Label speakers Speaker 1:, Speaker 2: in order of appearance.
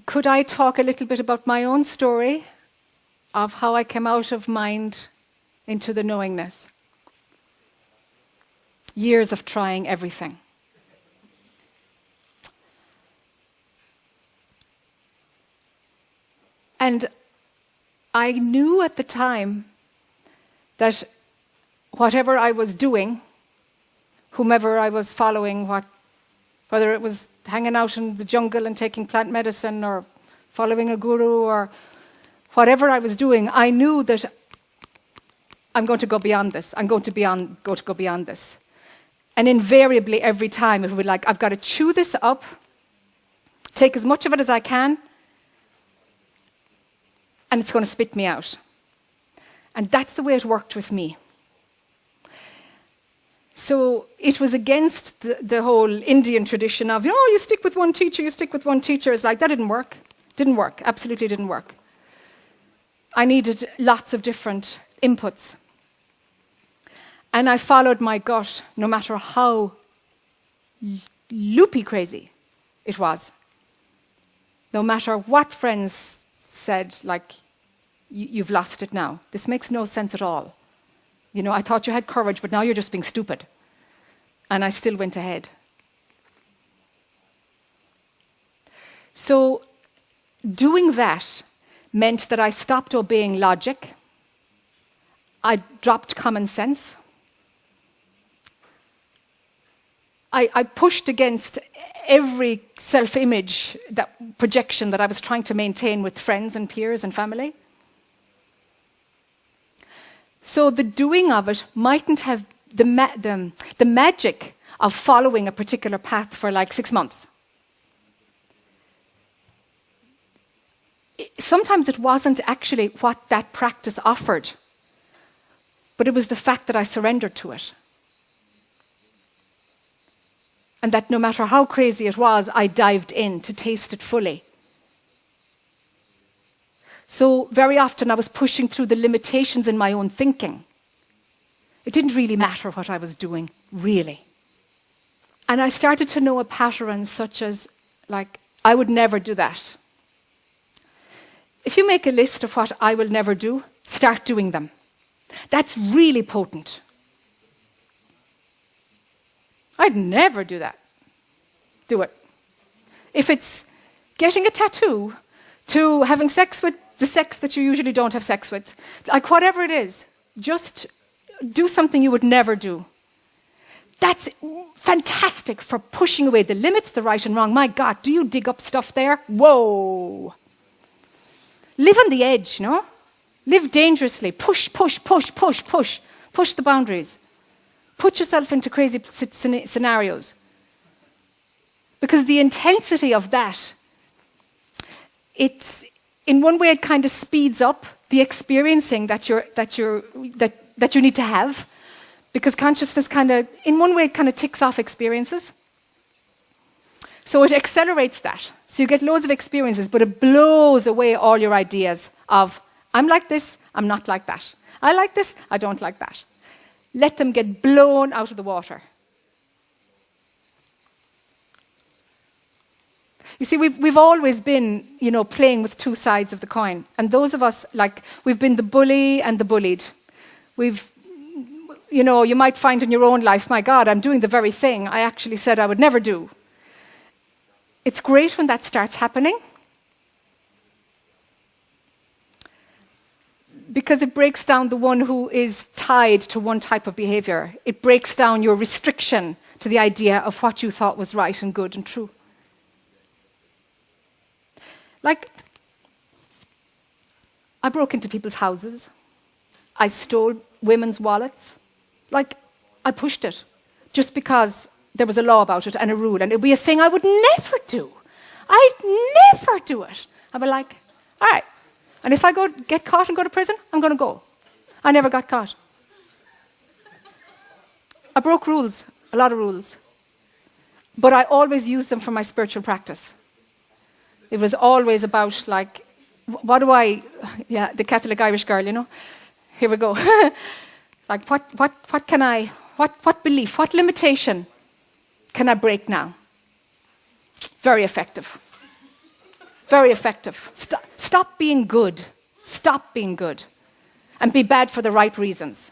Speaker 1: could I talk a little bit about my own story of how I came out of mind into the knowingness? Years of trying everything. And I knew at the time that whatever I was doing, whomever I was following, whether it was hanging out in the jungle and taking plant medicine or following a guru or whatever I was doing, I knew that I'm going to go beyond this. I'm going to go beyond this. And invariably every time it would be like, I've got to chew this up, take as much of it as I can, and it's going to spit me out. And that's the way it worked with me. So it was against the whole Indian tradition of, you stick with one teacher, you stick with one teacher. It's like, that didn't work. Didn't work. Absolutely didn't work. I needed lots of different inputs. And I followed my gut, no matter how loopy crazy it was. No matter what friends said, like, you've lost it now. This makes no sense at all. I thought you had courage, but now you're just being stupid. And I still went ahead. So doing that meant that I stopped obeying logic. I dropped common sense. I pushed against every self-image, that projection that I was trying to maintain with friends and peers and family. So the doing of it mightn't have the magic of following a particular path for like 6 months. Sometimes it wasn't actually what that practice offered, but it was the fact that I surrendered to it. And that no matter how crazy it was, I dived in to taste it fully. So very often I was pushing through the limitations in my own thinking. It didn't really matter what I was doing, really. And I started to know a pattern such as, like, I would never do that. If you make a list of what I will never do, start doing them. That's really potent. I'd never do that. Do it. If it's getting a tattoo, to having sex with the sex that you usually don't have sex with, like whatever it is, just do something you would never do. That's fantastic for pushing away the limits, the right and wrong. My God, do you dig up stuff there? Whoa. Live on the edge, Live dangerously. Push, push, push, push, push. Push the boundaries. Put yourself into crazy scenarios. Because the intensity of that, in one way it kind of speeds up the experiencing that you need to have. Because consciousness in one way it kind of ticks off experiences. So it accelerates that. So you get loads of experiences, but it blows away all your ideas of, I'm like this, I'm not like that. I like this, I don't like that. Let them get blown out of the water. You see, we've always been, playing with two sides of the coin. And those of us, we've been the bully and the bullied. You might find in your own life, my God, I'm doing the very thing I actually said I would never do. It's great when that starts happening, because it breaks down the one who is tied to one type of behavior. It breaks down your restriction to the idea of what you thought was right and good and true. I broke into people's houses. I stole women's wallets. I pushed it just because there was a law about it and a rule, and it would be a thing I would never do. I'd never do it. I'd be like, all right. And if I get caught and go to prison, I'm going to go. I never got caught. I broke rules, a lot of rules. But I always used them for my spiritual practice. It was always about, the Catholic Irish girl, Here we go. What belief, what limitation can I break now? Very effective. Very effective. Stop being good. Stop being good. And be bad for the right reasons.